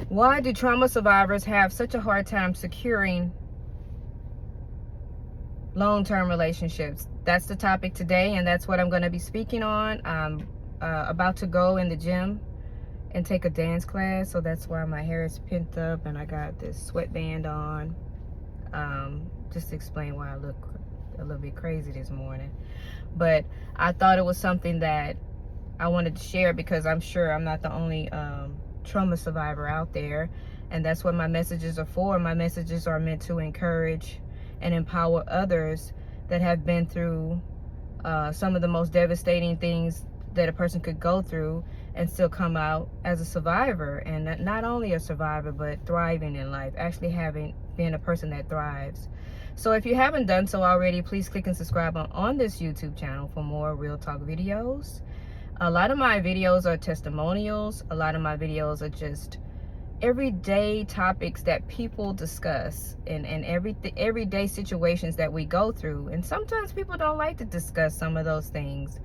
Why do trauma survivors have such a hard time securing long-term relationships? That's the topic today, and that's what I'm going to be speaking on. I'm about to go in the gym and take a dance class, so that's why my hair is pent up and I got this sweatband on. Just to explain why I look a little bit crazy this morning. But I thought it was something that I wanted to share, because I'm sure I'm not the only trauma survivor out there, and that's what my messages are for. My messages are meant to encourage and empower others that have been through some of the most devastating things that a person could go through and still come out as a survivor, and not only a survivor but thriving in life, actually being a person that thrives. So if you haven't done so already, please click and subscribe on this YouTube channel for more real talk videos. A lot of my videos are testimonials. A lot of my videos are just everyday topics that people discuss, and everyday situations that we go through. And sometimes people don't like to discuss some of those things.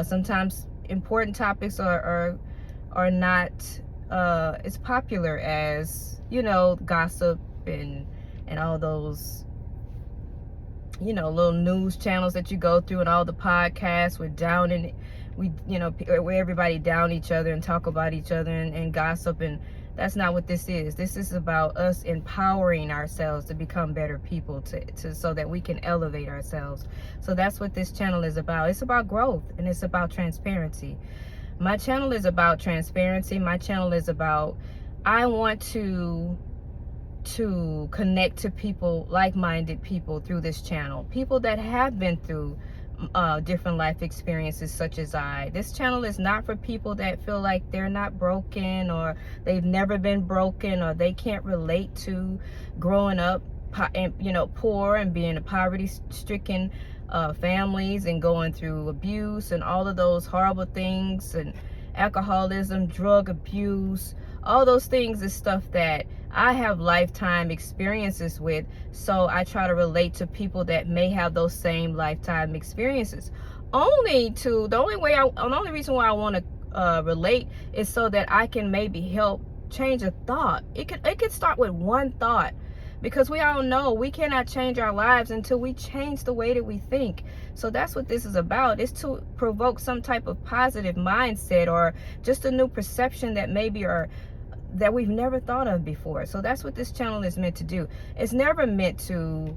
Sometimes important topics are not as popular as, you know, gossip and all those, you know, little news channels that you go through, and all the podcasts with where everybody down each other and talk about each other and gossip. And that's not what this is. This is about us empowering ourselves to become better people, so that we can elevate ourselves. So that's what this channel is about. It's about growth, and it's about transparency. My channel is about transparency. My channel is about, I want to connect to people, like-minded people, through this channel. People that have been through different life experiences such as I. This channel is not for people that feel like they're not broken, or they've never been broken, or they can't relate to growing up poor and being in poverty-stricken families and going through abuse and all of those horrible things, and alcoholism, drug abuse. All those things is stuff that I have lifetime experiences with, so I try to relate to people that may have those same lifetime experiences. The only reason why I want to relate is so that I can maybe help change a thought. It could start with one thought, because we all know we cannot change our lives until we change the way that we think. So that's what this is about. It's to provoke some type of positive mindset, or just a new perception that maybe that we've never thought of before. So that's what this channel is meant to do. It's never meant to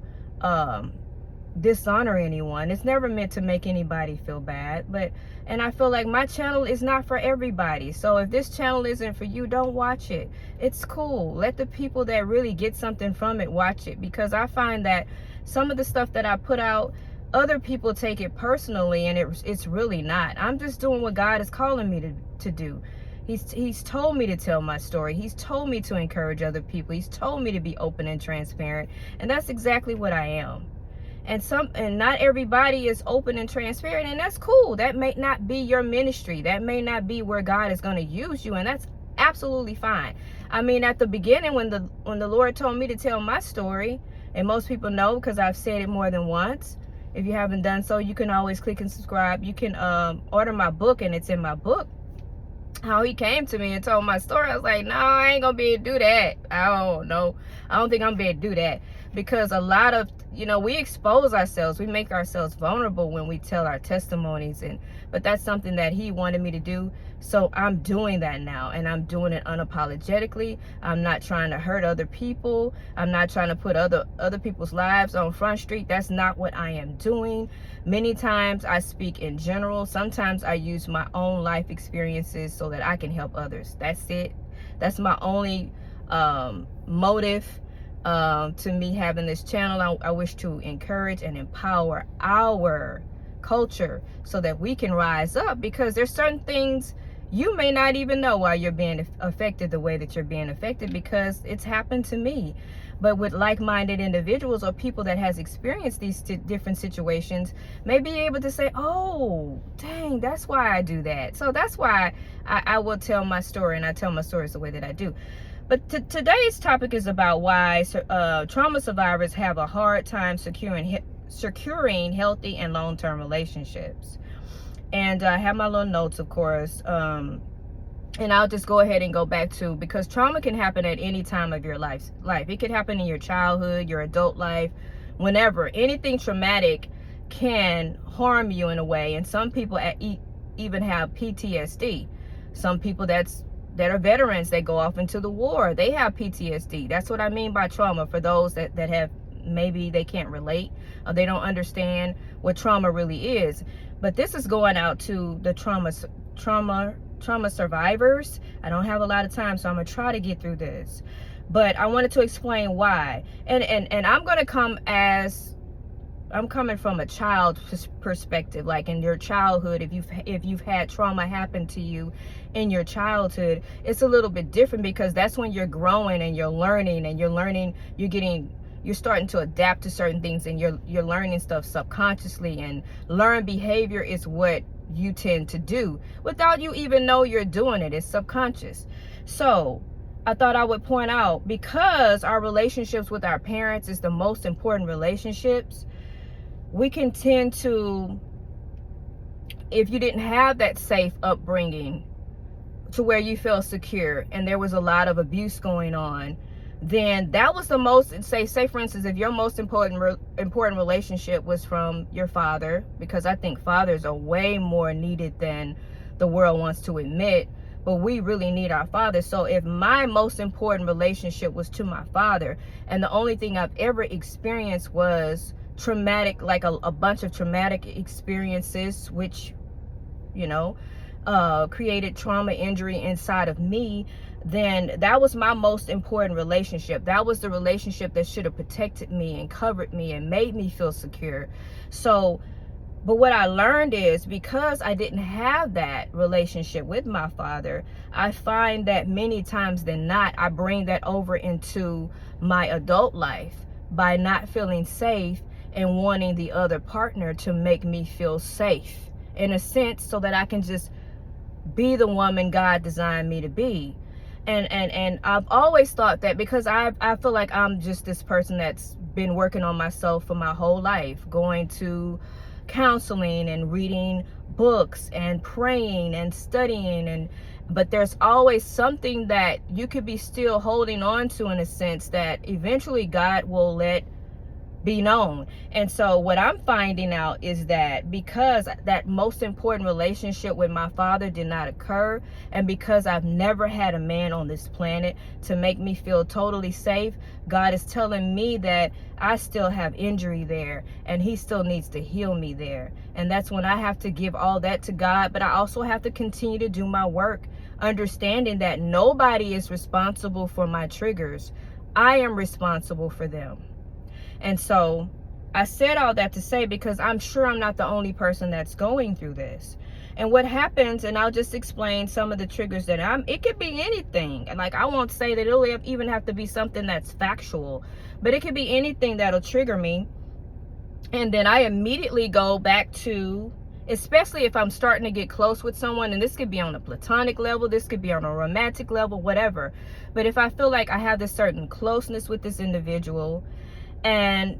dishonor anyone. It's never meant to make anybody feel bad. And I feel like my channel is not for everybody. So if this channel isn't for you, don't watch it. It's cool. Let the people that really get something from it watch it, because I find that some of the stuff that I put out, other people take it personally, and it's really not. I'm just doing what God is calling me to do. He's told me to tell my story. He's told me to encourage other people. He's told me to be open and transparent, and that's exactly what I am. And not everybody is open and transparent, and that's cool. That may not be your ministry. That may not be where God is going to use you, and that's absolutely fine. I mean, at the beginning, when the Lord told me to tell my story, and most people know because I've said it more than once. If you haven't done so, you can always click and subscribe. You can order my book, and it's in my book. How he came to me and told my story, I was like, no, I ain't gonna be able to do that. I don't know. I don't think I'm gonna be able to do that, because a lot of, we expose ourselves. We make ourselves vulnerable when we tell our testimonies, but that's something that he wanted me to do. So I'm doing that now, and I'm doing it unapologetically. I'm not trying to hurt other people. I'm not trying to put other people's lives on Front Street. That's not what I am doing. Many times I speak in general. Sometimes I use my own life experiences so that I can help others. That's it. That's my only motive to me having this channel. I wish to encourage and empower our culture so that we can rise up, because there's certain things you may not even know why you're being affected the way that you're being affected, because it's happened to me. But with like-minded individuals or people that has experienced these different situations, may be able to say, oh, dang, that's why I do that. So that's why I will tell my story, and I tell my stories the way that I do. But today's topic is about why trauma survivors have a hard time securing healthy and long-term relationships. And I have my little notes, of course. And And I'll just go ahead and go back to, because trauma can happen at any time of your life. It could happen in your childhood, your adult life, whenever. Anything traumatic can harm you in a way. And some people even have PTSD. Some people that are veterans, they go off into the war, they have PTSD. That's what I mean by trauma, for those that have, maybe they can't relate, or they don't understand what trauma really is. But this is going out to the trauma survivors. I don't have a lot of time, so I'm gonna try to get through this, but I wanted to explain why. And I'm coming from a child's perspective. Like in your childhood, if you've had trauma happen to you in your childhood, it's a little bit different, because that's when you're growing and you're learning, you're starting to adapt to certain things, and you're learning stuff subconsciously. And learned behavior is what you tend to do without you even know you're doing it. It's subconscious. So I thought I would point out, because our relationships with our parents is the most important relationships, we can tend to, if you didn't have that safe upbringing to where you feel secure and there was a lot of abuse going on, then that was the most, say for instance, if your most important relationship was from your father, because I think fathers are way more needed than the world wants to admit, but we really need our fathers. So if my most important relationship was to my father, and the only thing I've ever experienced was traumatic, like a bunch of traumatic experiences, which, created trauma, injury inside of me, then that was my most important relationship. That was the relationship that should have protected me and covered me and made me feel secure. So, but what I learned is, because I didn't have that relationship with my father, I find that many times than not, I bring that over into my adult life by not feeling safe and wanting the other partner to make me feel safe, in a sense, so that I can just be the woman God designed me to be. And I've always thought that, because I feel like I'm just this person that's been working on myself for my whole life, going to counseling and reading books and praying and studying, but there's always something that you could be still holding on to, in a sense, that eventually God will let be known. And so what I'm finding out is that, because that most important relationship with my father did not occur, and because I've never had a man on this planet to make me feel totally safe, God is telling me that I still have injury there, and he still needs to heal me there. And that's when I have to give all that to God, but I also have to continue to do my work, understanding that nobody is responsible for my triggers. I am responsible for them. And so I said all that to say, because I'm sure I'm not the only person that's going through this. And what happens, and I'll just explain some of the triggers that it could be anything. And like, I won't say that it'll even have to be something that's factual, but it could be anything that'll trigger me. And then I immediately go back to, especially if I'm starting to get close with someone, and this could be on a platonic level, this could be on a romantic level, whatever. But if I feel like I have this certain closeness with this individual, and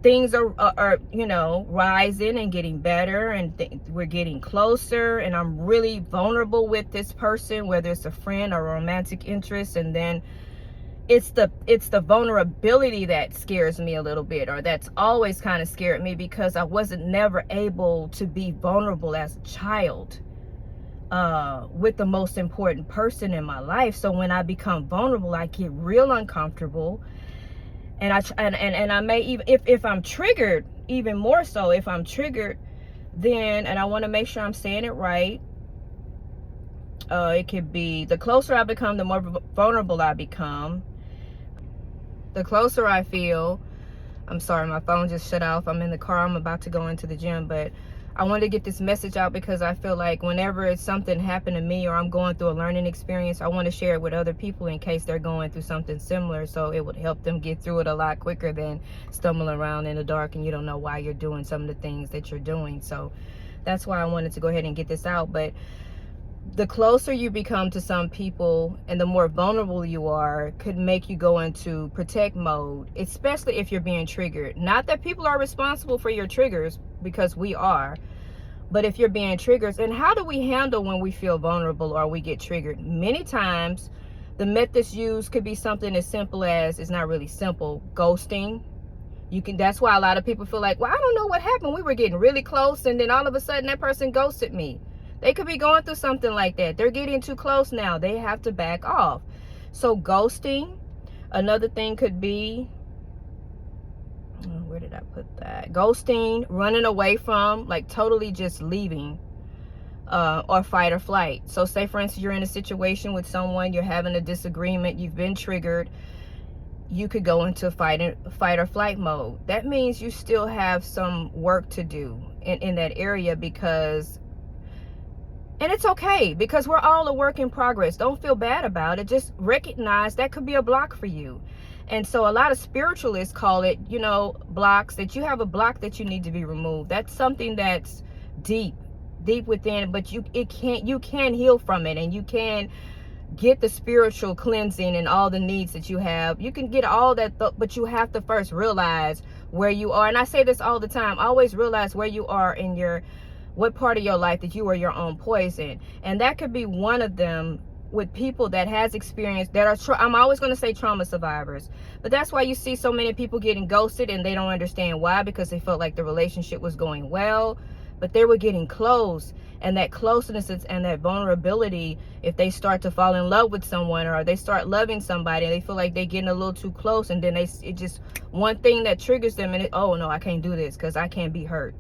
things are rising and getting better, and we're getting closer, and I'm really vulnerable with this person, whether it's a friend or a romantic interest, and then it's the vulnerability that scares me a little bit, or that's always kind of scared me, because I wasn't never able to be vulnerable as a child with the most important person in my life. So when I become vulnerable, I get real uncomfortable. And I may even, if I'm triggered, even more so, if I'm triggered, then, and I want to make sure I'm saying it right, it could be, the closer I become, the more vulnerable I become. The closer I feel, I'm sorry, my phone just shut off. I'm in the car, I'm about to go into the gym, but I wanted to get this message out, because I feel like whenever it's something happened to me, or I'm going through a learning experience, I want to share it with other people in case they're going through something similar, so it would help them get through it a lot quicker than stumbling around in the dark and you don't know why you're doing some of the things that you're doing. So that's why I wanted to go ahead and get this out. But the closer you become to some people and the more vulnerable you are, could make you go into protect mode, especially if you're being triggered. Not that people are responsible for your triggers, because we are, But if you're being triggered, and how do we handle when we feel vulnerable or we get triggered? Many times the methods used could be something as simple as, it's not really simple, ghosting. That's why a lot of people feel like, well, I don't know what happened. We were getting really close and then all of a sudden that person ghosted me. They could be going through something like that. They're getting too close now. They have to back off. So ghosting. Another thing could be, where did I put that? Ghosting, running away from, like totally just leaving, or fight or flight. So say for instance, you're in a situation with someone, you're having a disagreement, you've been triggered. You could go into fight or flight mode. That means you still have some work to do in that area, and it's okay, because we're all a work in progress. Don't feel bad about it. Just recognize that could be a block for you. And so a lot of spiritualists call it, blocks, that you have a block that you need to be removed. That's something that's deep within, but you can heal from it, and you can get the spiritual cleansing and all the needs that you have. You can get all that, but you have to first realize where you are. And I say this all the time, always realize where you are in what part of your life that you are your own poison. And that could be one of them with people that has experienced, that are, I'm always going to say trauma survivors. But that's why you see so many people getting ghosted, and they don't understand why, because they felt like the relationship was going well, but they were getting close. And that closeness and that vulnerability, if they start to fall in love with someone, or they start loving somebody, and they feel like they're getting a little too close, and then it just one thing that triggers them, and oh no, I can't do this because I can't be hurt.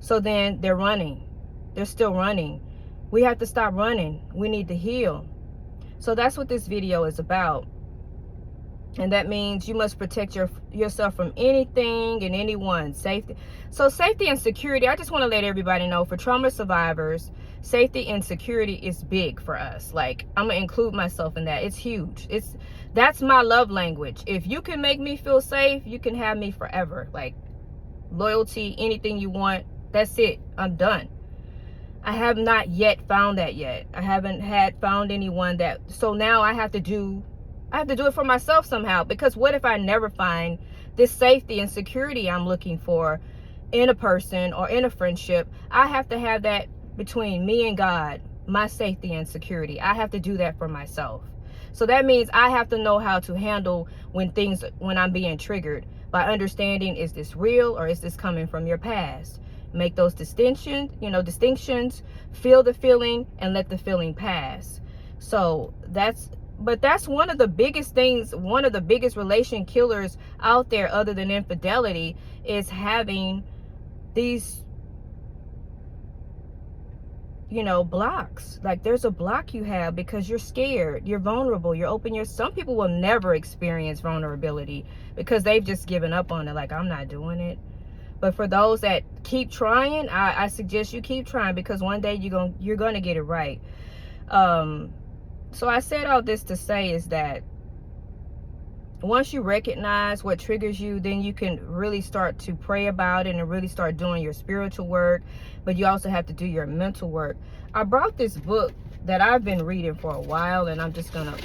So then they're running. They're still running. We have to stop running. We need to heal. So that's what this video is about. And that means you must protect yourself from anything and anyone. Safety. So safety and security, I just want to let everybody know, for trauma survivors, safety and security is big for us. Like, I'm going to include myself in that. It's huge. That's my love language. If you can make me feel safe, you can have me forever. Like, loyalty, anything you want, that's it. I'm done. I have not yet found that yet. I haven't found anyone that, so now I have to do it for myself somehow. Because what if I never find this safety and security I'm looking for in a person or in a friendship? I have to have that between me and God, my safety and security. I have to do that for myself. So that means I have to know how to handle when I'm being triggered, by understanding, is this real or is this coming from your past? Make those distinctions, feel the feeling and let the feeling pass. So that's one of the biggest things, one of the biggest relation killers out there, other than infidelity, is having these, blocks. Like, there's a block you have because you're scared, you're vulnerable, you're open. Some people will never experience vulnerability because they've just given up on it. Like, I'm not doing it. But for those that keep trying, I suggest you keep trying, because one day you're gonna get it right. So I said all this to say is that once you recognize what triggers you, then you can really start to pray about it and really start doing your spiritual work. But you also have to do your mental work. I brought this book that I've been reading for a while, and I'm just gonna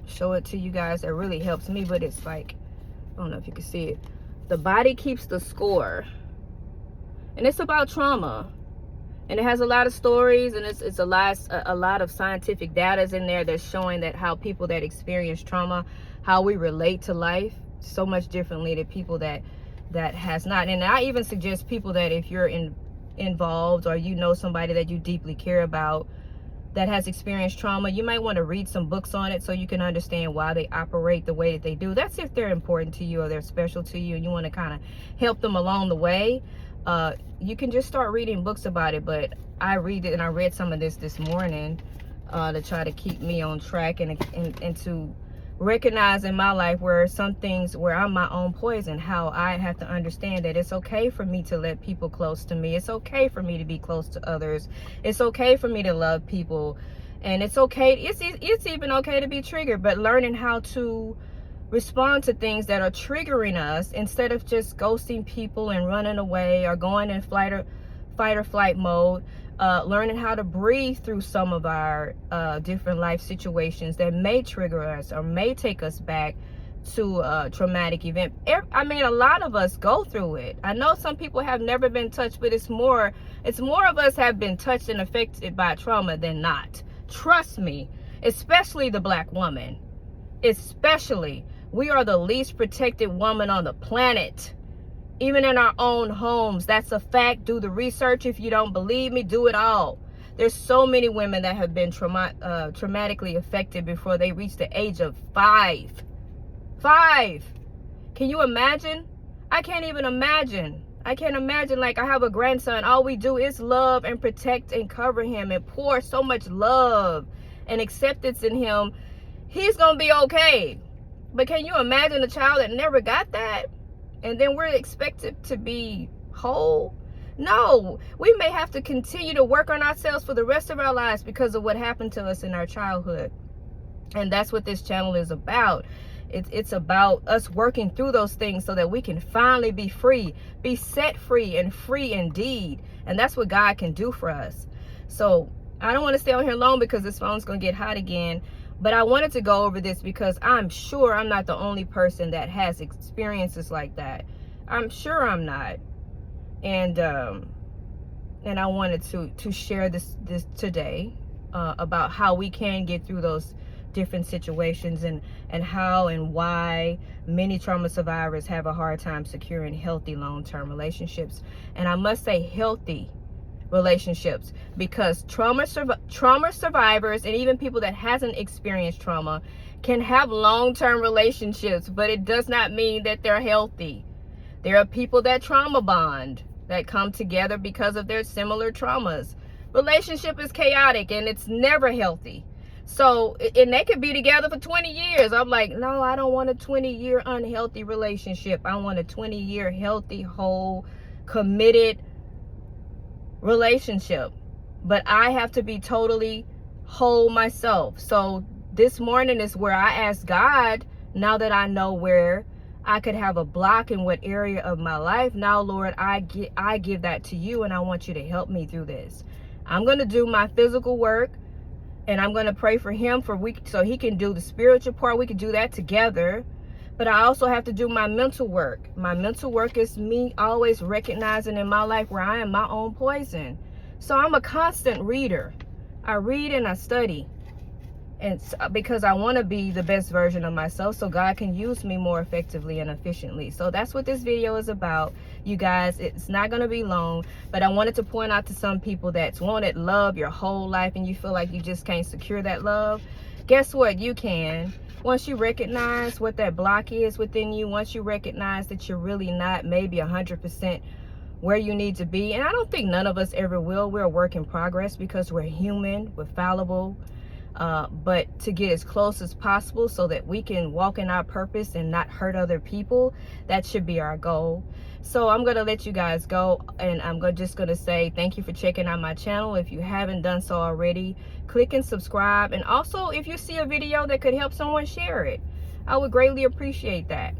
show it to you guys. It really helps me, but it's like, I don't know if you can see it. The Body Keeps the Score. And it's about trauma. And it has a lot of stories, and it's a lot of scientific data in there that's showing that how people that experience trauma, how we relate to life so much differently than people that has not. And I even suggest people that if you're involved, or somebody that you deeply care about that has experienced trauma, you might want to read some books on it so you can understand why they operate the way that they do. That's if they're important to you or they're special to you and you want to kind of help them along the way. You can just start reading books about it. But I read some of this morning to try to keep me on track and to recognize in my life where some things where I'm my own poison, how I have to understand that it's okay for me to let people close to me. It's okay for me to be close to others. It's okay for me to love people. And it's okay. It's even okay to be triggered, but learning how to respond to things that are triggering us instead of just ghosting people and running away or going in fight or flight mode. Learning how to breathe through some of our different life situations that may trigger us or may take us back to a traumatic event. I mean, a lot of us go through it. I know some people have never been touched, but it's more of us have been touched and affected by trauma than not. Trust me, especially the Black woman. Especially, we are the least protected woman on the planet. Even in our own homes. That's a fact. Do the research. If you don't believe me, do it all. There's so many women that have been traumatically affected before they reach the age of 5. 5. Can you imagine? I can't even imagine. I can't imagine. Like, I have a grandson. All we do is love and protect and cover him and pour so much love and acceptance in him. He's going to be okay. But can you imagine a child that never got that? And then we're expected to be whole? No, we may have to continue to work on ourselves for the rest of our lives because of what happened to us in our childhood. And that's what this channel is about. It's about us working through those things so that we can finally be free, be set free and free indeed. And that's what God can do for us. So I don't want to stay on here long because this phone's going to get hot again. But I wanted to go over this because I'm sure I'm not the only person that has experiences like that. I'm sure I'm not. And I wanted to share this today about how we can get through those different situations and how and why many trauma survivors have a hard time securing healthy long-term relationships. And I must say healthy relationships, because trauma survivors and even people that hasn't experienced trauma can have long-term relationships, but it does not mean that they're healthy. There are people that trauma bond, that come together because of their similar traumas. Relationship is chaotic and it's never healthy. So, and they could be together for 20 years. I'm like, no, I don't want a 20-year unhealthy relationship. I want a 20-year healthy, whole, committed relationship. But I have to be totally whole myself. So this morning is where I asked God, now that I know where I could have a block in what area of my life, now Lord, I give that to you, and I want you to help me through this. I'm going to do my physical work, and I'm going to pray for him so he can do the spiritual part. We can do that together. But I also have to do my mental work. My mental work is me always recognizing in my life where I am my own poison. So I'm a constant reader. I read and I study. And because I want to be the best version of myself so God can use me more effectively and efficiently. So that's what this video is about, you guys. It's not going to be long, but I wanted to point out to some people that's wanted love your whole life and you feel like you just can't secure that love. Guess what? You can. Once you recognize what that block is within you, once you recognize that you're really not maybe 100% where you need to be, and I don't think none of us ever will. We're a work in progress because we're human, we're fallible. But to get as close as possible so that we can walk in our purpose and not hurt other people, that should be our goal. So I'm going to let you guys go, and I'm just going to say thank you for checking out my channel. If you haven't done so already, click and subscribe. And also, if you see a video that could help someone, share it. I would greatly appreciate that.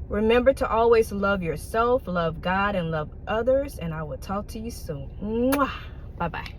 Remember to always love yourself, love God, and love others. And I will talk to you soon. Mwah! Bye-bye.